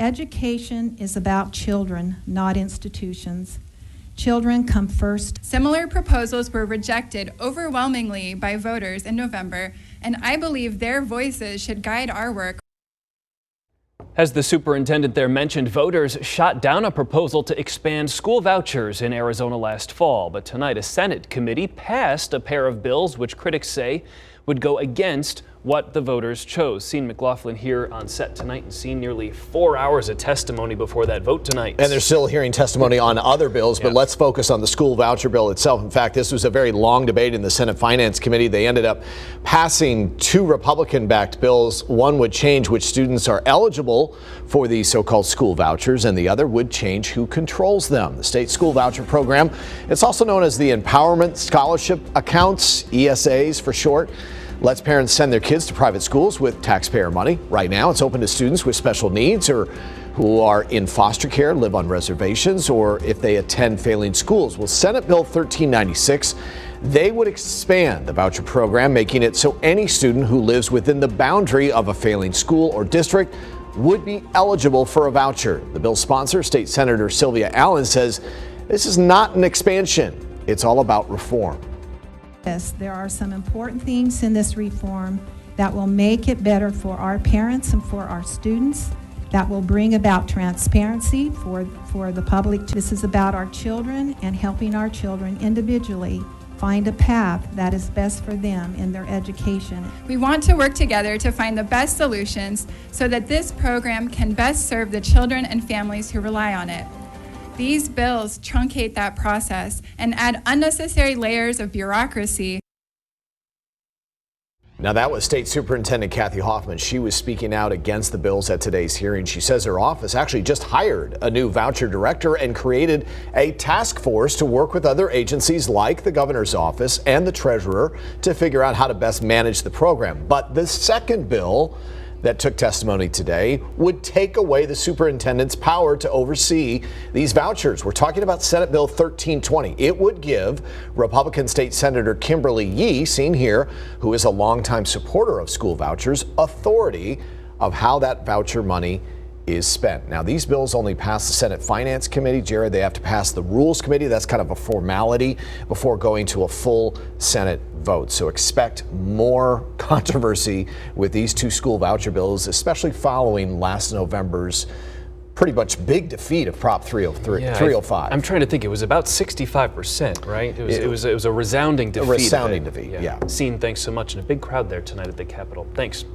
Education is about children, not institutions. Children come first. Similar proposals were rejected overwhelmingly by voters in November, and I believe their voices should guide our work. As the superintendent there mentioned, voters shot down a proposal to expand school vouchers in Arizona last fall. But tonight, a Senate committee passed a pair of bills which critics say would go against what the voters chose. Sean McLaughlin here on set tonight and seen nearly 4 hours of testimony before that vote tonight. And they're still hearing testimony on other bills, but let's focus on the school voucher bill itself. In fact, this was a very long debate in the Senate Finance Committee. They ended up passing two Republican-backed bills. One would change which students are eligible for the so-called school vouchers, and the other would change who controls them. The state school voucher program, it's also known as the Empowerment Scholarship Accounts, ESAs for short, lets parents send their kids to private schools with taxpayer money. Right now, it's open to students with special needs or who are in foster care, live on reservations, or if they attend failing schools. Well, Senate Bill 1396, they would expand the voucher program, making it so any student who lives within the boundary of a failing school or district would be eligible for a voucher. The bill's sponsor, State Senator Sylvia Allen, says this is not an expansion. It's all about reform. Yes, there are some important things in this reform that will make it better for our parents and for our students, that will bring about transparency for the public. This is about our children and helping our children individually find a path that is best for them in their education. We want to work together to find the best solutions so that this program can best serve the children and families who rely on it. These bills truncate that process and add unnecessary layers of bureaucracy. Now, that was State Superintendent Kathy Hoffman. She was speaking out against the bills at today's hearing. She says her office actually just hired a new voucher director and created a task force to work with other agencies like the governor's office and the treasurer to figure out how to best manage the program. But the second bill that took testimony today would take away the superintendent's power to oversee these vouchers. We're talking about Senate Bill 1320. It would give Republican State Senator Kimberly Yee, seen here, who is a longtime supporter of school vouchers, authority of how that voucher money is spent. Now, these bills only pass the Senate Finance Committee. Jared, they have to pass the Rules Committee. That's kind of a formality before going to a full Senate vote. So expect more controversy with these two school voucher bills, especially following last November's pretty much big defeat of Prop 305. I'm trying to think. It was about 65%, right? It was a resounding defeat. A resounding defeat, yeah. Sean, thanks so much. And a big crowd there tonight at the Capitol. Thanks.